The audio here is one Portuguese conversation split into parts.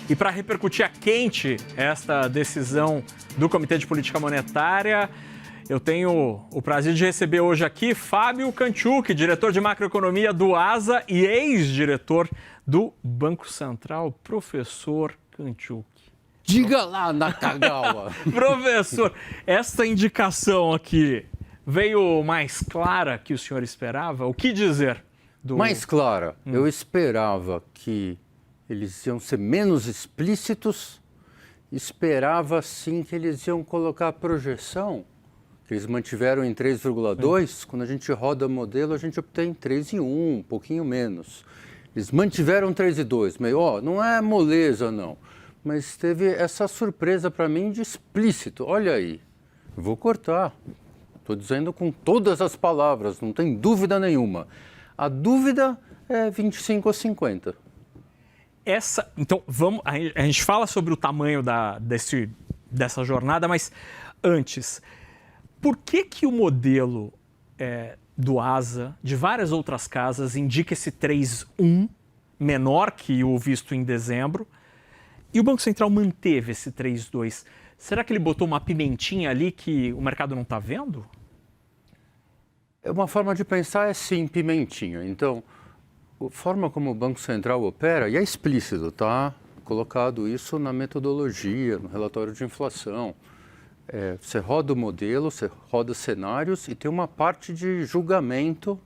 E para repercutir a quente esta decisão do Comitê de Política Monetária, eu tenho o prazer de receber hoje aqui Fábio Kanczuk, diretor de macroeconomia do ASA e ex-diretor do Banco Central. Professor Kanczuk. Diga lá, Nakagawa. Professor, esta indicação aqui veio mais clara que o senhor esperava? O que dizer? Mais clara. Eu esperava que eles iam ser menos explícitos, esperava sim que eles iam colocar a projeção, que eles mantiveram em 3,2, quando a gente roda o modelo a gente obtém 3,1, um pouquinho menos. Eles mantiveram 3,2, meio, não é moleza não, mas teve essa surpresa para mim de explícito, olha aí, eu vou cortar, estou dizendo com todas as palavras, não tem dúvida nenhuma. A dúvida é 25 a 50. Então, a gente fala sobre o tamanho dessa jornada, mas antes, por que o modelo do ASA, de várias outras casas, indica esse 3,1 menor que o visto em dezembro, e o Banco Central manteve esse 3,2? Será que ele botou uma pimentinha ali que o mercado não está vendo? Uma forma de pensar é sim, pimentinha. Então, a forma como o Banco Central opera, e é explícito, tá? Colocado isso na metodologia, no relatório de inflação. Você roda o modelo, você roda cenários e tem uma parte de julgamento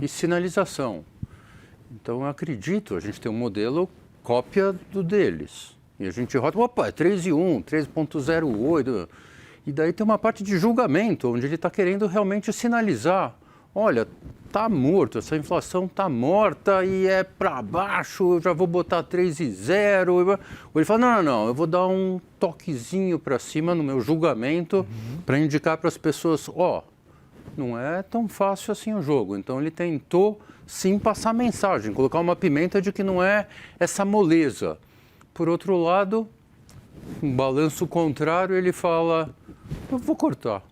e sinalização. Então, eu acredito, a gente tem um modelo cópia do deles. E a gente roda, é 3,1, 3,08. E daí tem uma parte de julgamento, onde ele está querendo realmente sinalizar. Olha, está morto, essa inflação está morta e é para baixo, eu já vou botar 3,0. Ou ele fala, não, eu vou dar um toquezinho para cima no meu julgamento para indicar para as pessoas, não é tão fácil assim o jogo. Então ele tentou sim passar mensagem, colocar uma pimenta de que não é essa moleza. Por outro lado, um balanço contrário, ele fala, eu vou cortar.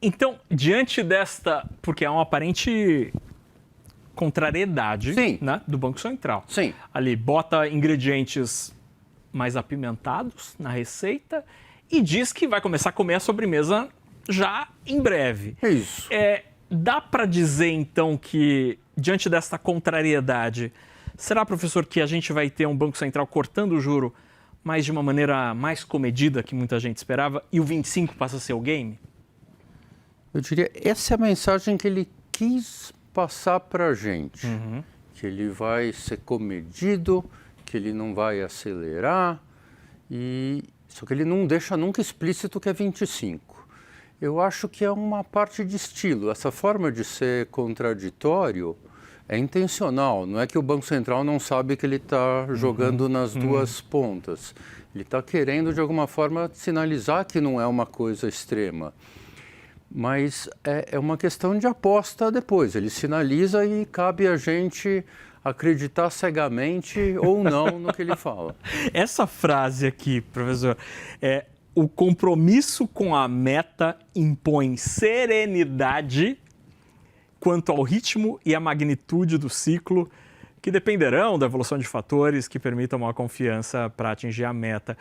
Então, diante desta, porque há uma aparente contrariedade, né, do Banco Central. Sim. Ali, bota ingredientes mais apimentados na receita e diz que vai começar a comer a sobremesa já em breve. É isso. Dá para dizer, então, que diante desta contrariedade, será, professor, que a gente vai ter um Banco Central cortando o juro, mas de uma maneira mais comedida que muita gente esperava, e o 25 passa a ser o game? Eu diria, essa é a mensagem que ele quis passar para a gente. Que ele vai ser comedido, que ele não vai acelerar, só que ele não deixa nunca explícito que é 25. Eu acho que é uma parte de estilo. Essa forma de ser contraditório é intencional. Não é que o Banco Central não sabe que ele está jogando nas duas pontas. Ele está querendo, de alguma forma, sinalizar que não é uma coisa extrema. Mas é uma questão de aposta depois. Ele sinaliza e cabe a gente acreditar cegamente ou não no que ele fala. Essa frase aqui, professor, o compromisso com a meta impõe serenidade quanto ao ritmo e à magnitude do ciclo, que dependerão da evolução de fatores que permitam uma confiança para atingir a meta.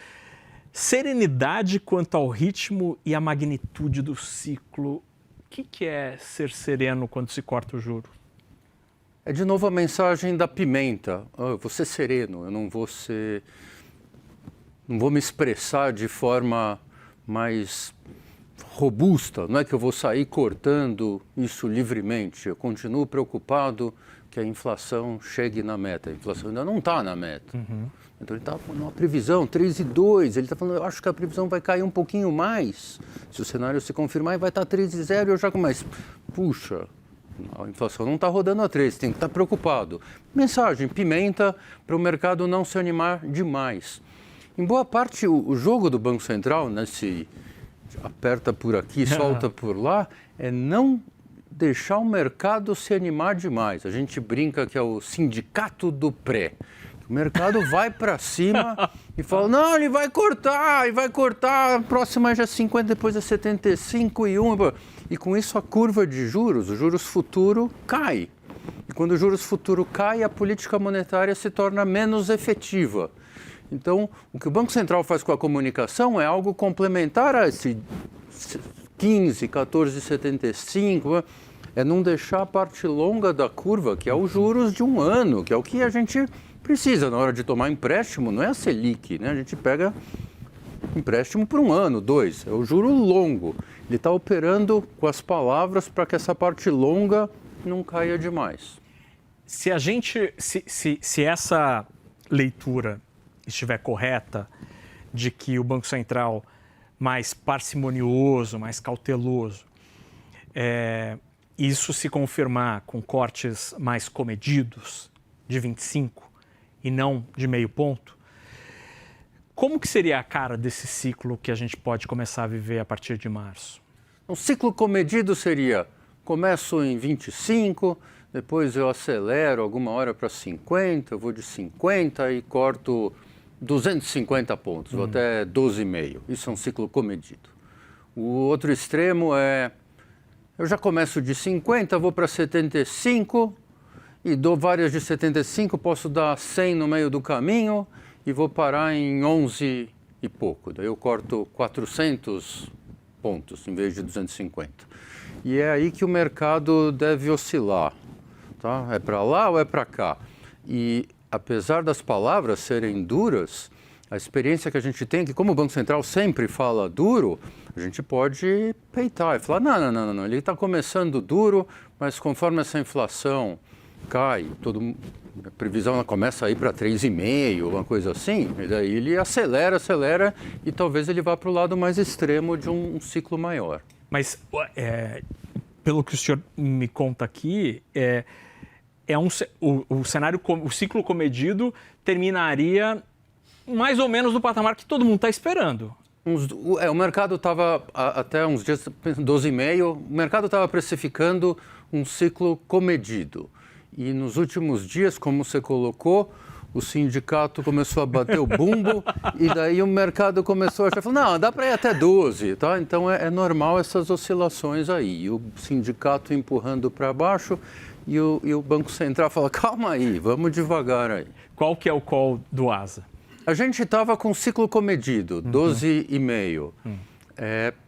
Serenidade quanto ao ritmo e à magnitude do ciclo. O que é ser sereno quando se corta o juro? É de novo a mensagem da pimenta. Eu vou ser sereno, eu não vou me expressar de forma mais robusta. Não é que eu vou sair cortando isso livremente. Eu continuo preocupado que a inflação chegue na meta. A inflação ainda não está na meta. Então ele está numa previsão 3,2, ele está falando, eu acho que a previsão vai cair um pouquinho mais, se o cenário se confirmar, e vai estar 3,0, eu já começo, puxa, a inflação não está rodando a 3, tem que estar preocupado. Mensagem, pimenta, para o mercado não se animar demais. Em boa parte, o jogo do Banco Central, né, se aperta por aqui, solta por lá, é não deixar o mercado se animar demais. A gente brinca que é o sindicato do pré. O mercado vai para cima e fala, não, ele vai cortar, a próxima já é 50, depois é 75 e 1. E com isso a curva de juros, o juros futuro, cai. E quando o juros futuro cai, a política monetária se torna menos efetiva. Então, o que o Banco Central faz com a comunicação é algo complementar a esse 15, 14,75, é não deixar a parte longa da curva, que é os juros de um ano, que é o que a gente precisa na hora de tomar empréstimo, não é a Selic, né? A gente pega empréstimo por 1 ano, 2, é o juro longo. Ele está operando com as palavras para que essa parte longa não caia demais. Se essa leitura estiver correta, de que o Banco Central mais parcimonioso, mais cauteloso, isso se confirmar com cortes mais comedidos, de 25 e não de meio ponto, como que seria a cara desse ciclo que a gente pode começar a viver a partir de março? Um ciclo comedido seria, começo em 25, depois eu acelero alguma hora para 50, eu vou de 50 e corto 250 pontos, vou até 12,5. Isso é um ciclo comedido. O outro extremo é, eu já começo de 50, vou para 75 e dou várias de 75, posso dar 100 no meio do caminho e vou parar em 11 e pouco. Daí eu corto 400 pontos em vez de 250. E é aí que o mercado deve oscilar. Tá? É para lá ou é para cá? E apesar das palavras serem duras, a experiência que a gente tem é que, como o Banco Central sempre fala duro, a gente pode peitar e falar, não, ele está começando duro, mas conforme essa inflação cai, a previsão começa a ir para 3,5, uma coisa assim, e daí ele acelera, e talvez ele vá para o lado mais extremo de um ciclo maior. Mas, pelo que o senhor me conta aqui, o cenário, o ciclo comedido terminaria mais ou menos no patamar que todo mundo está esperando. O mercado estava, até uns dias, 12,5, o mercado estava precificando um ciclo comedido. E nos últimos dias, como você colocou, o sindicato começou a bater o bumbo e daí o mercado começou a achar, não, dá para ir até 12, tá? Então é normal essas oscilações aí. E o sindicato empurrando para baixo e o Banco Central fala, calma aí, vamos devagar aí. Qual que é o call do ASA? A gente estava com ciclo comedido, 12,5.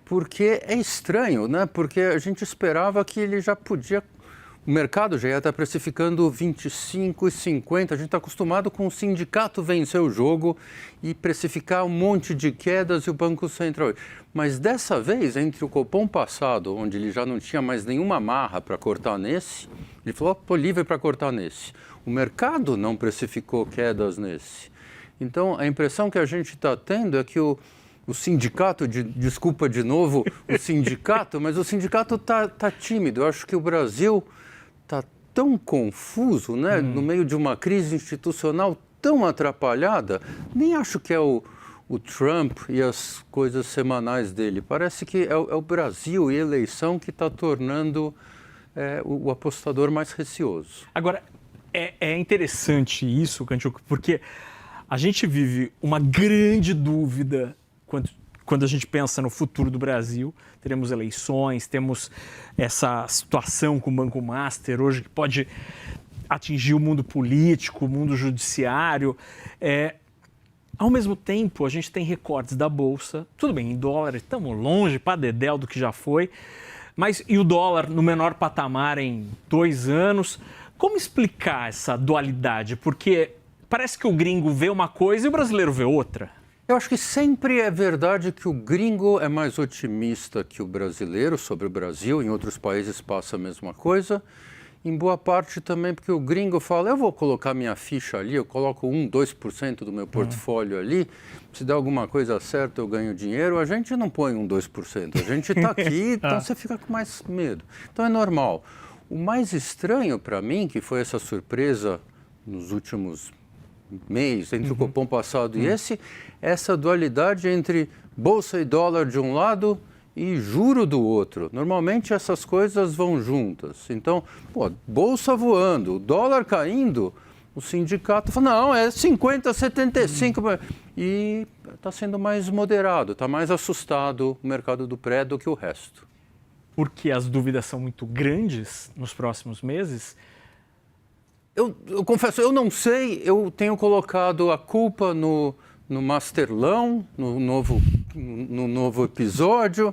Porque é estranho, né? Porque a gente esperava que ele já podia... O mercado já ia estar precificando 25,50. A gente está acostumado com o sindicato vencer o jogo e precificar um monte de quedas e o Banco Central. Mas dessa vez, entre o Copom passado, onde ele já não tinha mais nenhuma amarra para cortar nesse, ele falou, estou livre para cortar nesse. O mercado não precificou quedas nesse. Então, a impressão que a gente está tendo é que o sindicato, desculpa de novo o sindicato, mas o sindicato está tímido. Eu acho que o Brasil está tão confuso, né? No meio de uma crise institucional tão atrapalhada. Nem acho que é o Trump e as coisas semanais dele. Parece que é o Brasil e a eleição que está tornando o apostador mais receoso. Agora, é interessante isso, Cantiuco, porque a gente vive uma grande dúvida quando a gente pensa no futuro do Brasil. Teremos eleições, temos essa situação com o Banco Master hoje que pode atingir o mundo político, o mundo judiciário. Ao mesmo tempo, a gente tem recortes da Bolsa, tudo bem, em dólar, estamos longe para dedéu do que já foi, mas e o dólar no menor patamar em 2 anos? Como explicar essa dualidade? Porque parece que o gringo vê uma coisa e o brasileiro vê outra. Eu acho que sempre é verdade que o gringo é mais otimista que o brasileiro sobre o Brasil. Em outros países passa a mesma coisa. Em boa parte também porque o gringo fala, eu vou colocar minha ficha ali, eu coloco 2% do meu portfólio ali, se der alguma coisa certa eu ganho dinheiro. A gente não põe 2%, a gente está aqui, então você fica com mais medo. Então é normal. O mais estranho para mim, que foi essa surpresa nos últimos mês, entre o Copom passado e essa dualidade entre bolsa e dólar de um lado e juro do outro. Normalmente essas coisas vão juntas. Então, bolsa voando, dólar caindo, o sindicato fala, não, é 50, 75, e está sendo mais moderado, está mais assustado o mercado do pré do que o resto. Porque as dúvidas são muito grandes nos próximos meses? Eu confesso, eu não sei, eu tenho colocado a culpa no no Masterlão, no novo episódio,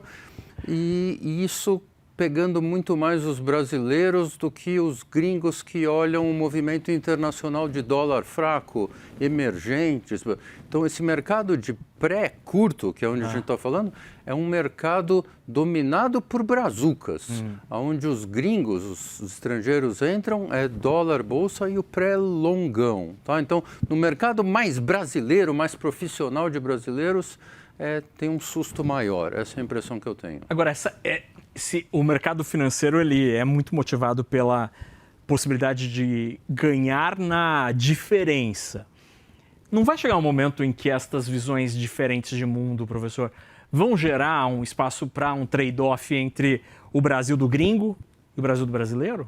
e isso pegando muito mais os brasileiros do que os gringos que olham o movimento internacional de dólar fraco, emergentes. Então, esse mercado de pré-curto, que é onde a gente está falando, é um mercado dominado por brazucas, onde os gringos, os estrangeiros entram, é dólar, bolsa e o pré-longão. Tá? Então, no mercado mais brasileiro, mais profissional de brasileiros, tem um susto maior. Essa é a impressão que eu tenho. Agora, se o mercado financeiro ele é muito motivado pela possibilidade de ganhar na diferença. Não vai chegar um momento em que estas visões diferentes de mundo, professor, vão gerar um espaço para um trade-off entre o Brasil do gringo e o Brasil do brasileiro?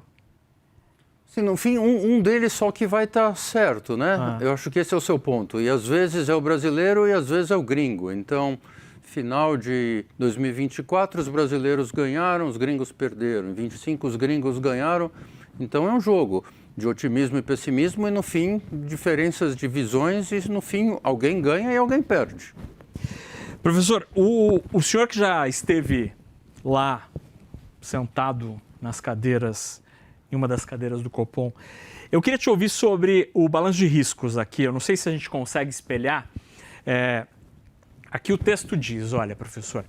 Sim, no fim, um deles só que vai estar certo, né? Eu acho que esse é o seu ponto. E às vezes é o brasileiro e às vezes é o gringo. Então, final de 2024, os brasileiros ganharam, os gringos perderam. Em 25, os gringos ganharam. Então, é um jogo de otimismo e pessimismo e, no fim, diferenças de visões e, no fim, alguém ganha e alguém perde. Professor, o senhor que já esteve lá, sentado nas cadeiras, em uma das cadeiras do Copom, eu queria te ouvir sobre o balanço de riscos aqui. Eu não sei se a gente consegue espelhar. Aqui o texto diz, olha, professor,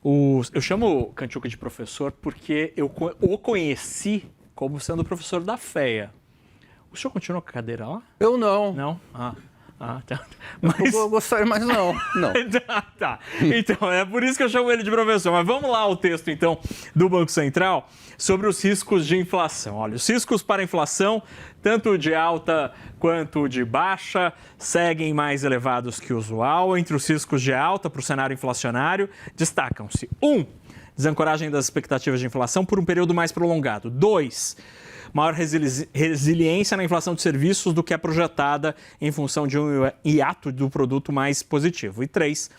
eu chamo o Kantchuk de professor porque eu o conheci como sendo professor da FEA. O senhor continua com a cadeira lá? Eu não. Não? Tá. Mas... Eu gostaria, mas não. Tá. Então, é por isso que eu chamo ele de professor. Mas vamos lá ao texto, então, do Banco Central sobre os riscos de inflação. Olha, os riscos para a inflação, tanto de alta quanto de baixa, seguem mais elevados que o usual. Entre os riscos de alta para o cenário inflacionário, destacam-se: 1. Desancoragem das expectativas de inflação por um período mais prolongado. 2. Maior resiliência na inflação de serviços do que a projetada em função de um hiato do produto mais positivo. E 3,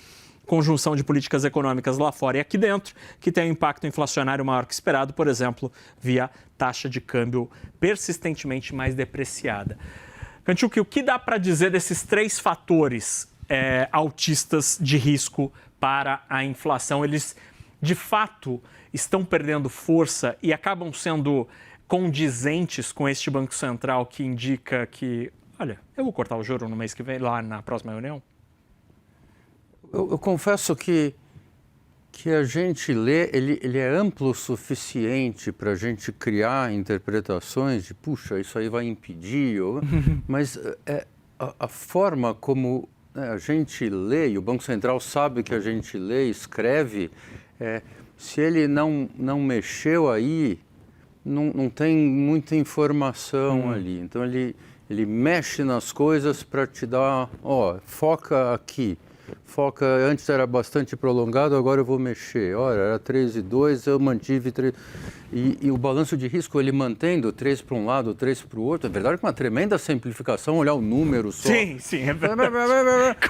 conjunção de políticas econômicas lá fora e aqui dentro, que tem um impacto inflacionário maior que esperado, por exemplo, via taxa de câmbio persistentemente mais depreciada. Kantchuk, o que dá para dizer desses 3 fatores altistas de risco para a inflação? Eles, de fato, estão perdendo força e acabam sendo condizentes com este Banco Central que indica que, olha, eu vou cortar o juro no mês que vem, lá na próxima reunião? Eu confesso que a gente lê, ele é amplo o suficiente para a gente criar interpretações de, puxa, isso aí vai impedir, mas a forma como a gente lê, e o Banco Central sabe que a gente lê, escreve, se ele não mexeu aí, não tem muita informação ali. Então, ele mexe nas coisas para te dar, foca aqui. Foca, antes era bastante prolongado, agora eu vou mexer. Olha, era 3,2, eu mantive 3. E o balanço de risco, ele mantendo 3 para um lado, 3 para o outro. É verdade que é uma tremenda simplificação, olhar o número só. Sim, é verdade.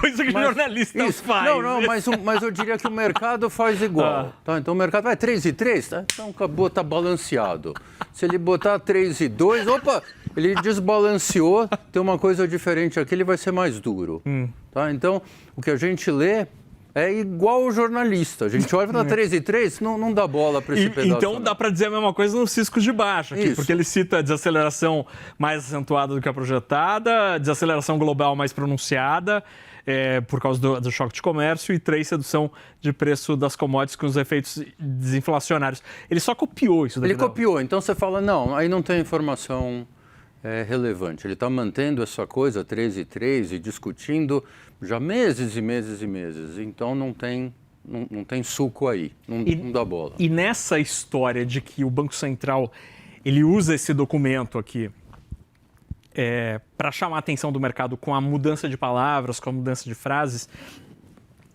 Coisa que jornalistas fazem. Não, mas eu diria que o mercado faz igual. Tá? Então o mercado vai 3 e 3, tá? Então acabou, está balanceado. Se ele botar 3 e 2, opa, ele desbalanceou, tem uma coisa diferente aqui, ele vai ser mais duro. Tá? Então, o que a gente lê é igual o jornalista. A gente olha para 3 e 3, não dá bola para esse pedaço. Então dá para dizer a mesma coisa nos riscos de baixa, aqui, porque ele cita a desaceleração mais acentuada do que a projetada, desaceleração global mais pronunciada por causa do choque de comércio e 3, redução de preço das commodities com os efeitos desinflacionários. Ele só copiou isso daqui. Ele copiou, então você fala, não, aí não tem informação relevante. Ele está mantendo essa coisa 3 e 3 e discutindo já meses e meses e meses. Então não tem suco aí, não dá bola. E nessa história de que o Banco Central ele usa esse documento aqui para chamar a atenção do mercado com a mudança de palavras, com a mudança de frases,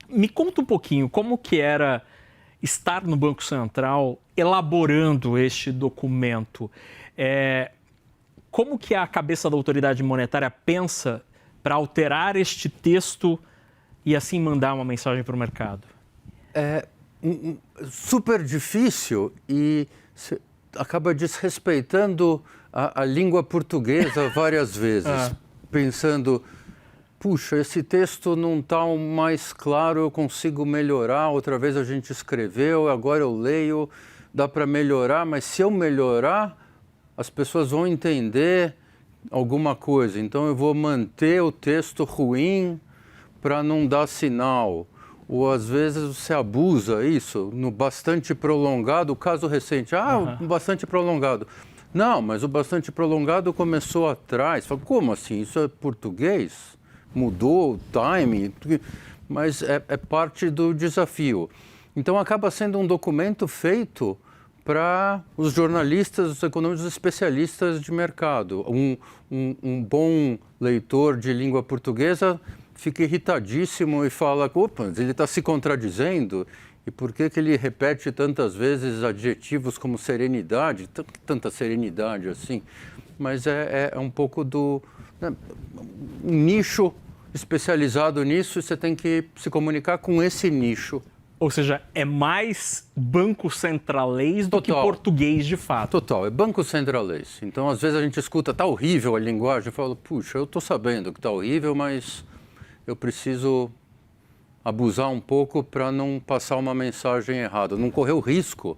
me conta um pouquinho como que era estar no Banco Central elaborando este documento. Como que a cabeça da autoridade monetária pensa para alterar este texto e assim mandar uma mensagem para o mercado? É super difícil e acaba desrespeitando a língua portuguesa várias vezes, pensando, puxa, esse texto não está mais claro, eu consigo melhorar, outra vez a gente escreveu, agora eu leio, dá para melhorar, mas se eu melhorar, as pessoas vão entender alguma coisa, então eu vou manter o texto ruim para não dar sinal. Ou às vezes você abusa isso, no bastante prolongado, o caso recente, bastante prolongado. Não, mas o bastante prolongado começou atrás. Fala, como assim? Isso é português? Mudou o timing? Mas é parte do desafio. Então acaba sendo um documento feito para os jornalistas, os economistas, os especialistas de mercado. Um bom leitor de língua portuguesa fica irritadíssimo e fala, opa, ele está se contradizendo, e por que ele repete tantas vezes adjetivos como serenidade, tanta serenidade assim? Mas é um pouco do... Né, um nicho especializado nisso, e você tem que se comunicar com esse nicho. Ou seja, é mais banco centralês do que português de fato. Total, é banco centralês. Então, às vezes a gente escuta, tá horrível a linguagem, eu falo, puxa, eu estou sabendo que tá horrível, mas eu preciso abusar um pouco para não passar uma mensagem errada, não correr o risco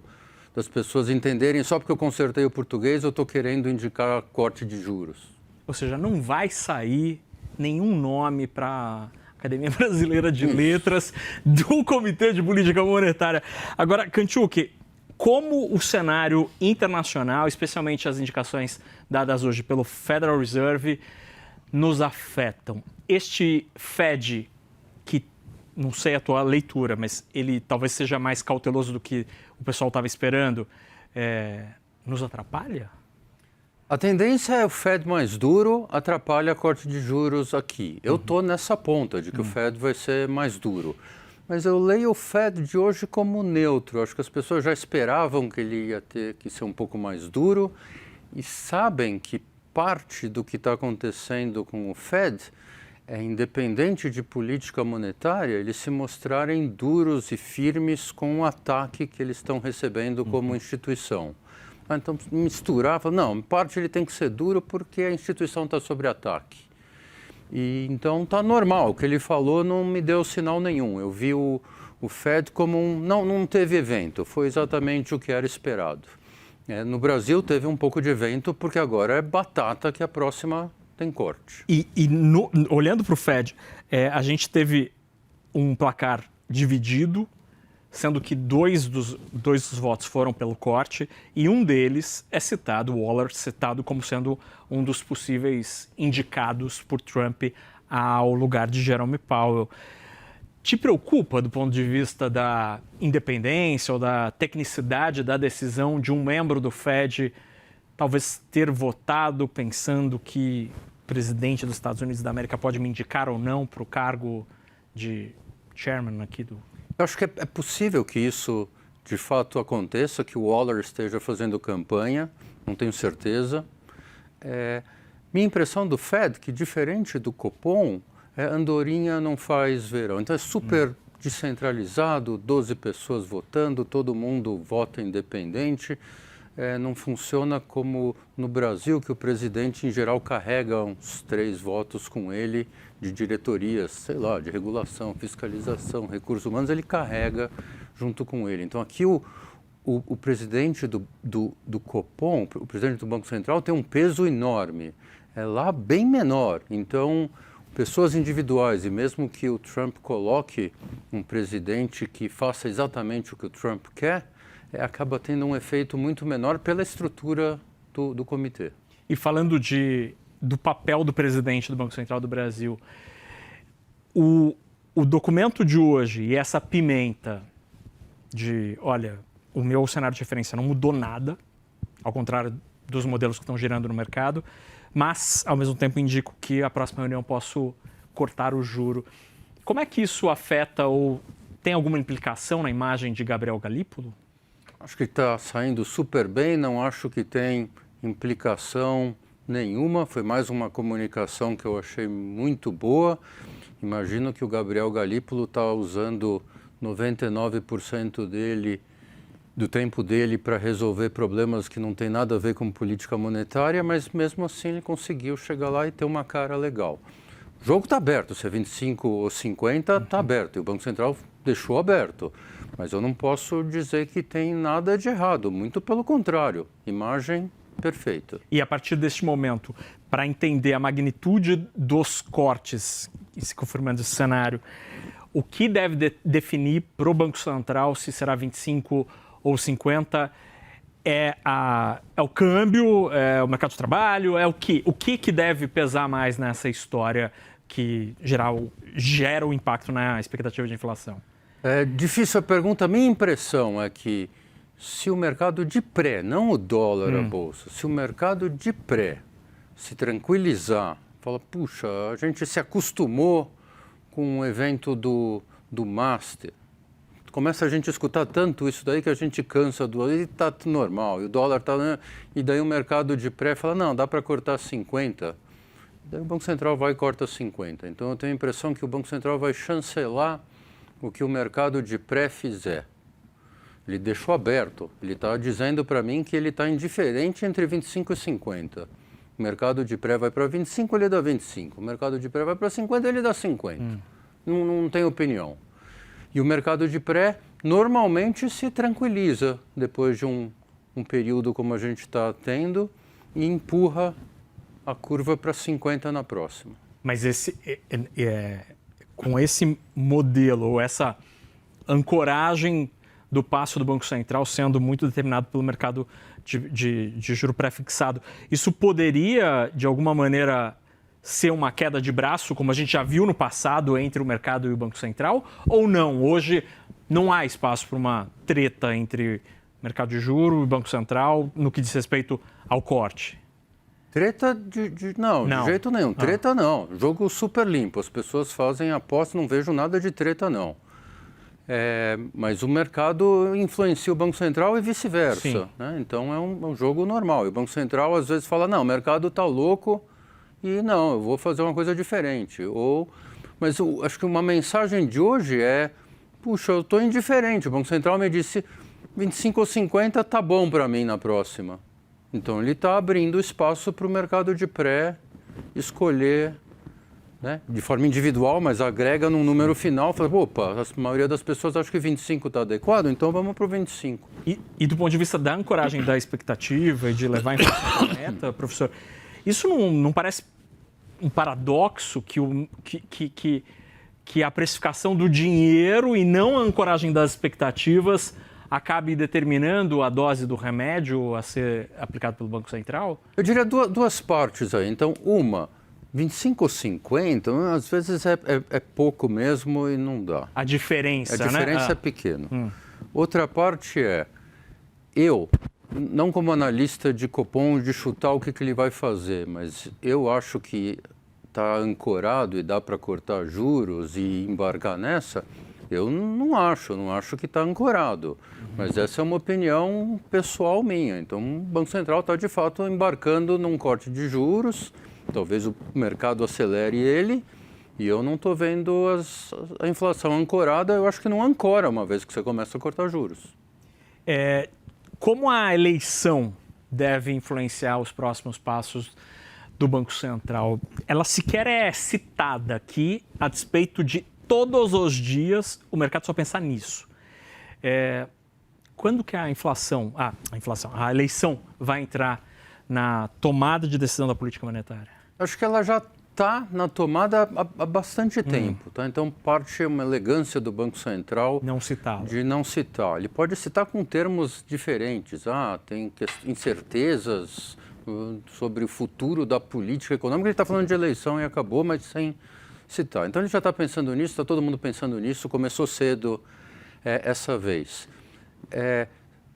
das pessoas entenderem só porque eu consertei o português, eu estou querendo indicar corte de juros. Ou seja, não vai sair nenhum nome para a Academia Brasileira de Letras do Comitê de Política Monetária. Agora, Kantchuk, como o cenário internacional, especialmente as indicações dadas hoje pelo Federal Reserve, nos afetam? Este Fed, que não sei a tua leitura, mas ele talvez seja mais cauteloso do que o pessoal estava esperando, nos atrapalha? A tendência é o Fed mais duro, atrapalha a corte de juros aqui. Eu estou nessa ponta de que o Fed vai ser mais duro. Mas eu leio o Fed de hoje como neutro. Acho que as pessoas já esperavam que ele ia ter que ser um pouco mais duro e sabem que parte do que está acontecendo com o Fed é, independente de política monetária, eles se mostrarem duros e firmes com o ataque que eles estão recebendo como instituição. Então, misturar, falar, não, parte ele tem que ser duro porque a instituição está sob ataque. E, então, está normal. O que ele falou não me deu sinal nenhum. Eu vi o Fed como não teve evento. Foi exatamente o que era esperado. No Brasil, teve um pouco de evento porque agora é batata que a próxima tem corte. Olhando para o Fed, a gente teve um placar dividido, sendo que dois dos votos foram pelo corte, e um deles é citado, o Waller, citado como sendo um dos possíveis indicados por Trump ao lugar de Jerome Powell. Te preocupa, do ponto de vista da independência ou da tecnicidade da decisão de um membro do Fed talvez ter votado pensando que o presidente dos Estados Unidos da América pode me indicar ou não para o cargo de chairman aqui do... Eu acho que é possível que isso de fato aconteça, que o Waller esteja fazendo campanha, não tenho certeza. Minha impressão do Fed, que diferente do Copom, andorinha não faz verão. Então é super descentralizado, 12 pessoas votando, todo mundo vota independente. Não funciona como no Brasil, que o presidente em geral carrega uns 3 votos com ele de diretorias, sei lá, de regulação, fiscalização, recursos humanos, ele carrega junto com ele. Então aqui o presidente do Copom, o presidente do Banco Central, tem um peso enorme. É lá bem menor. Então, pessoas individuais, e mesmo que o Trump coloque um presidente que faça exatamente o que o Trump quer, acaba tendo um efeito muito menor pela estrutura do comitê. E falando do papel do presidente do Banco Central do Brasil, o documento de hoje e essa pimenta de, olha, o meu cenário de referência não mudou nada, ao contrário dos modelos que estão girando no mercado, mas, ao mesmo tempo, indico que a próxima reunião posso cortar o juro. Como é que isso afeta ou tem alguma implicação na imagem de Gabriel Galípolo? Acho que está saindo super bem, não acho que tem implicação nenhuma. Foi mais uma comunicação que eu achei muito boa. Imagino que o Gabriel Galípolo está usando 99% do tempo dele para resolver problemas que não tem nada a ver com política monetária, mas mesmo assim ele conseguiu chegar lá e ter uma cara legal. O jogo está aberto, se é 25 ou 50, está aberto. E o Banco Central deixou aberto. Mas eu não posso dizer que tem nada de errado, muito pelo contrário. Imagem perfeita. E a partir deste momento, para entender a magnitude dos cortes, e se confirmando esse cenário, o que deve definir para o Banco Central se será 25 ou 50 é o câmbio, é o mercado de trabalho, é o que? O que deve pesar mais nessa história que gera o impacto na expectativa de inflação? É difícil a pergunta. A minha impressão é que se o mercado de pré, não o dólar, a bolsa, se o mercado de pré se tranquilizar, fala, puxa, a gente se acostumou com o evento do Master, começa a gente a escutar tanto isso daí que a gente cansa do... E está normal, e o dólar está... E daí o mercado de pré fala, não, dá para cortar 50. Daí o Banco Central vai e corta 50. Então eu tenho a impressão que o Banco Central vai chancelar o que o mercado de pré fizer. Ele deixou aberto. Ele está dizendo para mim que ele está indiferente entre 25 e 50. O mercado de pré vai para 25, ele dá 25. O mercado de pré vai para 50, ele dá 50. Não tem opinião. E o mercado de pré normalmente se tranquiliza depois de um período como a gente está tendo e empurra a curva para 50 na próxima. Mas com esse modelo, ou essa ancoragem do passo do Banco Central sendo muito determinado pelo mercado de juro pré-fixado, isso poderia, de alguma maneira, ser uma queda de braço, como a gente já viu no passado entre o mercado e o Banco Central, ou não? Hoje não há espaço para uma treta entre mercado de juro e Banco Central no que diz respeito ao corte? Treta não, de jeito nenhum. Treta não. Jogo super limpo. As pessoas fazem aposta, não vejo nada de treta não. Mas o mercado influencia o Banco Central e vice-versa. Né? Então é um jogo normal. E o Banco Central às vezes fala, não, o mercado está louco e não, eu vou fazer uma coisa diferente. Mas eu acho que uma mensagem de hoje é, puxa, eu estou indiferente. O Banco Central me disse 25 ou 50 está bom para mim na próxima. Então, ele está abrindo espaço para o mercado de pré escolher, né, de forma individual, mas agrega num número final. Fala, opa, a maioria das pessoas acha que 25 está adequado, então vamos para o 25. E do ponto de vista da ancoragem da expectativa e de levar a inflação para a meta, professor, isso não parece um paradoxo que a precificação do dinheiro e não a ancoragem das expectativas acabe determinando a dose do remédio a ser aplicado pelo Banco Central? Eu diria duas partes aí. Então, 25 ou 50, às vezes é pouco mesmo e não dá. A diferença, né? A diferença é pequena. Outra parte eu, não como analista de Copom, de chutar o que ele vai fazer, mas eu acho que está ancorado e dá para cortar juros e embarcar nessa. Eu não acho que está ancorado, mas essa é uma opinião pessoal minha. Então, o Banco Central está, de fato, embarcando num corte de juros, talvez o mercado acelere ele, e eu não estou vendo a inflação ancorada. Eu acho que não ancora uma vez que você começa a cortar juros. Como a eleição deve influenciar os próximos passos do Banco Central? Ela sequer é citada aqui, a despeito de todos os dias o mercado só pensar nisso. Quando que a eleição vai entrar na tomada de decisão da política monetária? Acho que ela já está na tomada há bastante tempo. Tá? Então, parte é uma elegância do Banco Central não citá-la. De não citar. Ele pode citar com termos diferentes. Tem incertezas sobre o futuro da política econômica. Ele está falando de eleição e acabou, mas sem citar. Então, ele já está pensando nisso, está todo mundo pensando nisso, começou cedo essa vez.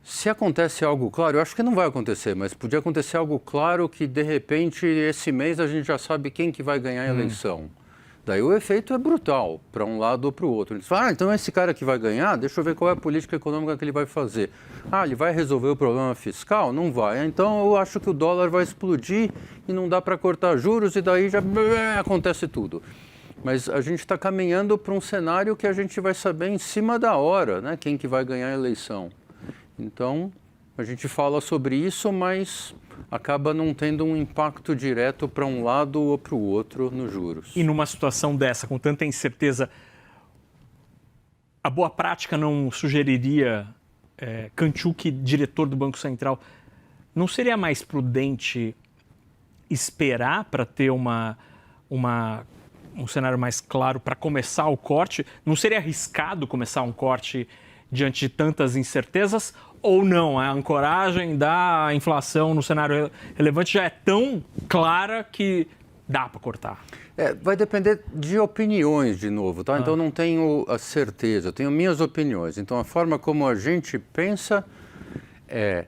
Se acontece algo claro, eu acho que não vai acontecer, mas podia acontecer algo claro que, de repente, esse mês a gente já sabe quem que vai ganhar a eleição. Daí o efeito é brutal, para um lado ou para o outro. Ele fala, então esse cara que vai ganhar, deixa eu ver qual é a política econômica que ele vai fazer. Ele vai resolver o problema fiscal? Não vai. Então eu acho que o dólar vai explodir e não dá para cortar juros e daí já acontece tudo. Mas a gente está caminhando para um cenário que a gente vai saber em cima da hora, né, quem que vai ganhar a eleição. Então, a gente fala sobre isso, mas acaba não tendo um impacto direto para um lado ou para o outro nos juros. E numa situação dessa, com tanta incerteza, a boa prática não sugeriria, Kantchuk, diretor do Banco Central, não seria mais prudente esperar para ter um cenário mais claro para começar o corte? Não seria arriscado começar um corte diante de tantas incertezas? Ou não? A ancoragem da inflação no cenário relevante já é tão clara que dá para cortar? Vai depender de opiniões, de novo, tá? Então, não tenho a certeza, eu tenho minhas opiniões. Então, a forma como a gente pensa é...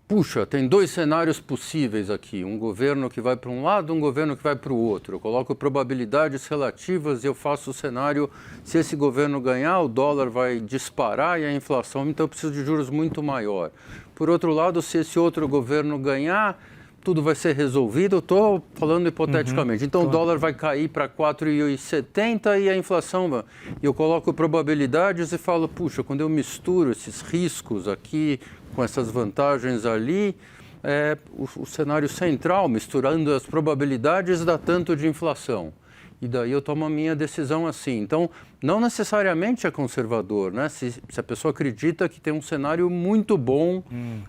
Puxa, tem dois cenários possíveis aqui, um governo que vai para um lado, um governo que vai para o outro. Eu coloco probabilidades relativas e eu faço o cenário, se esse governo ganhar, o dólar vai disparar e a inflação, então eu preciso de juros muito maior. Por outro lado, se esse outro governo ganhar, tudo vai ser resolvido, eu estou falando hipoteticamente. Então, o dólar vai cair para 4,70 e a inflação... Eu coloco probabilidades e falo, puxa, quando eu misturo esses riscos aqui com essas vantagens ali, o cenário central, misturando as probabilidades, dá tanto de inflação. E daí eu tomo a minha decisão assim. Então, não necessariamente é conservador, né? Se a pessoa acredita que tem um cenário muito bom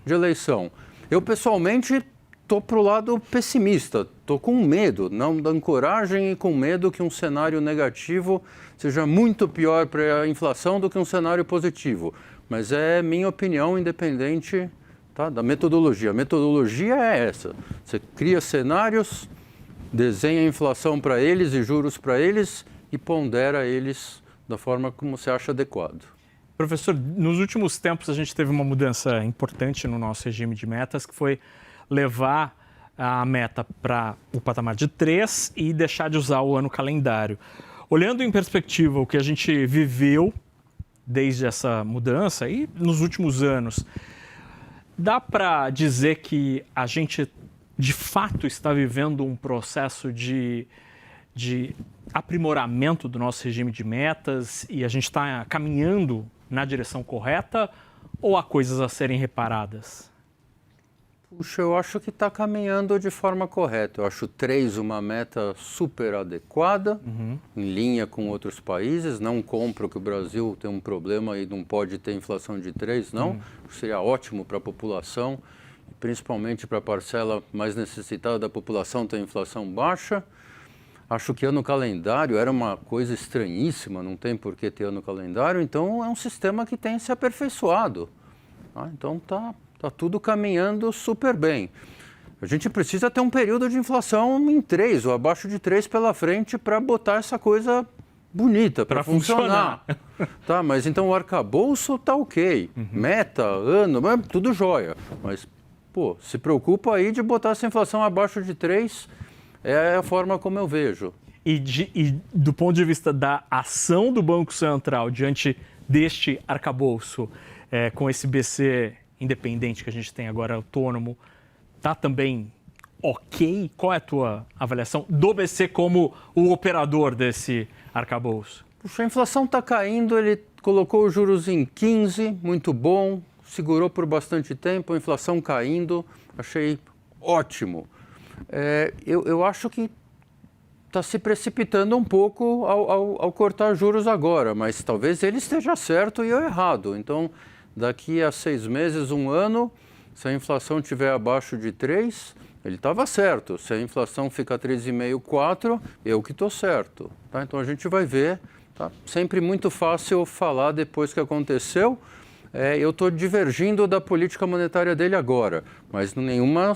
de eleição. Eu, pessoalmente... Estou para o lado pessimista, estou com medo, não da ancoragem e com medo que um cenário negativo seja muito pior para a inflação do que um cenário positivo. Mas é minha opinião independente, tá, da metodologia. A metodologia é essa, você cria cenários, desenha a inflação para eles e juros para eles e pondera eles da forma como você acha adequado. Professor, nos últimos tempos a gente teve uma mudança importante no nosso regime de metas, que foi levar a meta para o patamar de 3 e deixar de usar o ano calendário. Olhando em perspectiva o que a gente viveu desde essa mudança e nos últimos anos, dá para dizer que a gente de fato está vivendo um processo de aprimoramento do nosso regime de metas e a gente está caminhando na direção correta ou há coisas a serem reparadas? Puxa, eu acho que está caminhando de forma correta. Eu acho 3 uma meta super adequada, em linha com outros países. Não compro que o Brasil tem um problema e não pode ter inflação de 3, não. Seria ótimo para a população, principalmente para a parcela mais necessitada da população ter inflação baixa. Acho que ano calendário era uma coisa estranhíssima, não tem por que ter ano calendário. Então, é um sistema que tem se aperfeiçoado. Então, está tudo caminhando super bem. A gente precisa ter um período de inflação em 3 ou abaixo de 3 pela frente para botar essa coisa bonita, para funcionar. Tá, mas então o arcabouço está ok. Meta, ano, tudo jóia. Mas, se preocupa aí de botar essa inflação abaixo de 3, é a forma como eu vejo. E do ponto de vista da ação do Banco Central diante deste arcabouço, com esse BC independente que a gente tem agora, autônomo, está também ok? Qual é a tua avaliação do BC como o operador desse arcabouço? Puxa, a inflação está caindo, ele colocou os juros em 15, muito bom, segurou por bastante tempo, a inflação caindo, achei ótimo. Eu acho que está se precipitando um pouco ao cortar juros agora, mas talvez ele esteja certo e eu errado. Então, daqui a 6 meses, 1 ano, se a inflação estiver abaixo de 3, ele estava certo. Se a inflação ficar 3,5, 4, eu que estou certo. Tá? Então, a gente vai ver. Tá? Sempre muito fácil falar depois que aconteceu. Eu estou divergindo da política monetária dele agora, mas nenhuma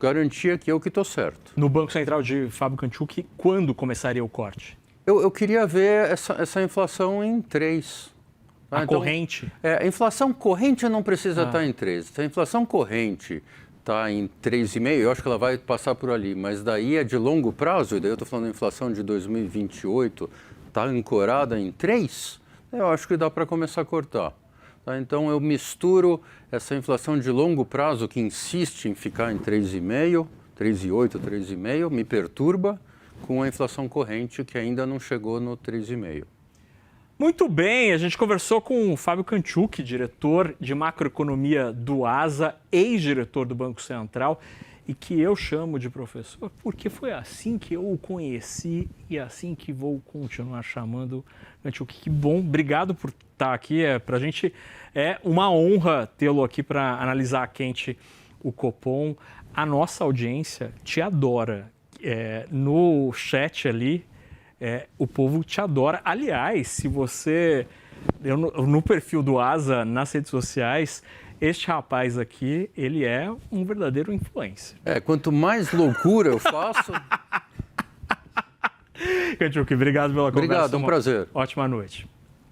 garantia que eu que estou certo. No Banco Central de Fábio Kantchuk, quando começaria o corte? Eu queria ver essa inflação em 3. A corrente? A inflação corrente não precisa estar em 3. Se a inflação corrente está em 3,5, eu acho que ela vai passar por ali. Mas daí é de longo prazo, e daí eu estou falando da inflação de 2028, está ancorada em 3, eu acho que dá para começar a cortar. Tá? Então eu misturo essa inflação de longo prazo que insiste em ficar em 3,5, 3,8, 3,5, me perturba, com a inflação corrente que ainda não chegou no 3,5. Muito bem, a gente conversou com o Fábio Kanczuk, diretor de macroeconomia do ASA, ex-diretor do Banco Central, e que eu chamo de professor porque foi assim que eu o conheci e assim que vou continuar chamando Kanczuk. Que bom, obrigado por estar aqui. Para a gente é uma honra tê-lo aqui para analisar quente o Copom. A nossa audiência te adora. No chat ali, o povo te adora. Aliás, se você... no perfil do ASA, nas redes sociais, este rapaz aqui, ele é um verdadeiro influencer. Quanto mais loucura eu faço... Kanczuk, obrigado pela conversa. Obrigado, um prazer. Ótima noite.